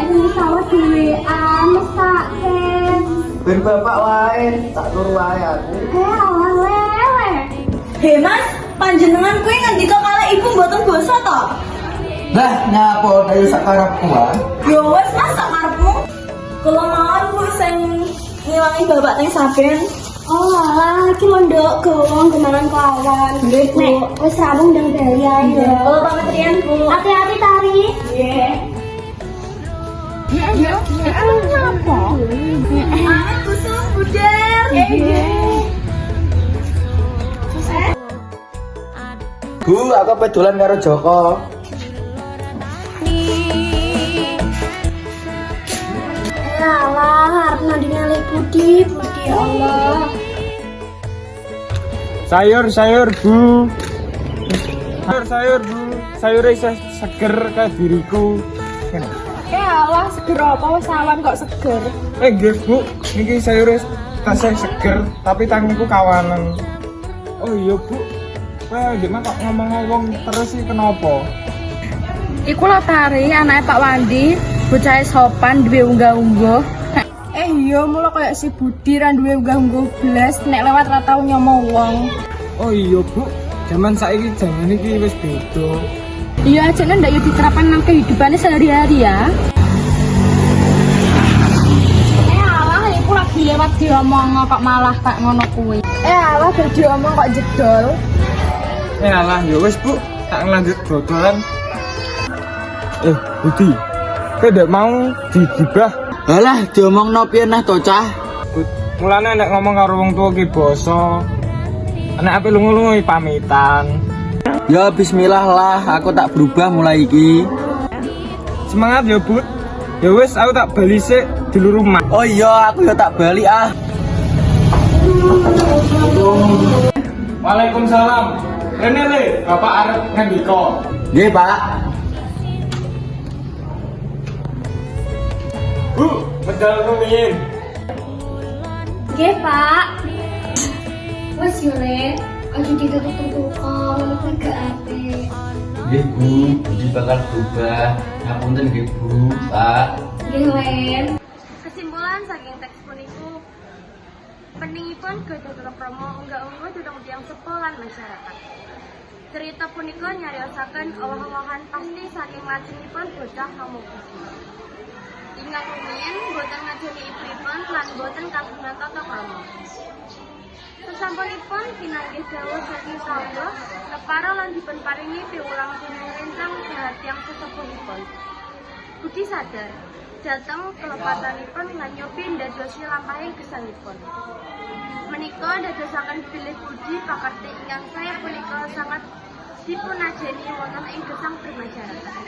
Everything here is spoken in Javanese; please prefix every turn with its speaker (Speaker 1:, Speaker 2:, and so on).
Speaker 1: iki sawah dhewean mesake.
Speaker 2: Ben bapak wae, tak turu wae aku.
Speaker 1: Alah lele.
Speaker 3: He Mas, panjenengan kuwi ngendika kalih ibu mboten basa to?
Speaker 2: Lah nyapa dayu sakarepku wae.
Speaker 3: Yo wis Mas sak karepmu. Kula mawon Bu sing ngilangi bapak teng saben.
Speaker 1: Oh alah, iki mondok gowong gemanan kawan.
Speaker 3: Nggih, Bu.
Speaker 1: Nek wis rampung ndang bali ae.
Speaker 3: Kula pamit riyen Bu.
Speaker 1: Hati-hati Tari.
Speaker 3: Nggih.
Speaker 1: Apa?
Speaker 3: Amin kusum buder.
Speaker 2: Bu, aku pedolan karo Joko.
Speaker 1: Alah, arep nandine le Budi ya Allah.
Speaker 4: Sayur Bu. Sayur Bu. Sayur isih seger kayak diriku.
Speaker 1: Allah, seger apa wis awan kok seger.
Speaker 4: Nggih Bu, niki sayur tasih seger tapi tangiku kawanan. Oh iya Bu. Wah, gimana kok ngomong-ngomong terus sih kenapa?
Speaker 5: Iku lho Tari, anake Pak Wandi, bocah sopan duwe unggah-ungguh. Iya, mula kayak si Budi ra duwe unggah-ungguh blas, nek lewat ra tau nyomo wong.
Speaker 4: Oh iya Bu, zaman saiki jaman iki wis beda.
Speaker 5: Iya, ajane ndak yo diterapkan nang kehidupane sehari-hari ya. Alah, iku lagi lewat diomong kok malah tak ngono kuwi. Alah, bar diomong kok jedol.
Speaker 4: Alah, ya wis Bu, tak lanjut dodolan. Budi, kowe ndak mau digibah.
Speaker 2: Alah diomongno piye nah to cah?
Speaker 4: Mulane nek ngomong karo wong tuwa ki basa. Nek ape lunga-lunga pamitan.
Speaker 2: Ya bismillah lah, aku tak berubah mulai iki.
Speaker 4: Semangat ya, Bud. Ya wis aku tak bali sik dulu rumah.
Speaker 2: Oh iya, aku ya tak balik ah.
Speaker 4: Waalaikumsalam. Rene le, Bapak arep ngendika.
Speaker 2: Nggih, Pak.
Speaker 4: Bu, medal rumiyin.
Speaker 1: Nggih, Pak. Wes yo Le, aja ditutup-tutup ngono kuwi gak apik.
Speaker 2: Nggih, Bu, Budi bakal berubah. Ngapunten nggih, Bu, Pak.
Speaker 1: Nggih, Len.
Speaker 5: Kesimpulan saking teks puniku, peningipun kedua promo unggah-ungguh dudung tiang sepolan masyarakat. Cerita punika nyariosaken owah-owahan pasti saking lajengipun bocah Hamukusi. Ingkang rumiyin boten ngajeni ibu-ibun lan boten kagungan tata krama. Sasampunipun pinanggih dawuh saking kawula, kepara lan dipunparingi piwulang dening rencang tiyang sesepuhipun. Budi sadar, jateng kelepatanipun lan nyobi ndadosi lampahing gesangipun. Menika ndadosaken bilih Budi pakarti ingkang saya punika sangat dipunajeni wonten ing gesang bermasyarakat.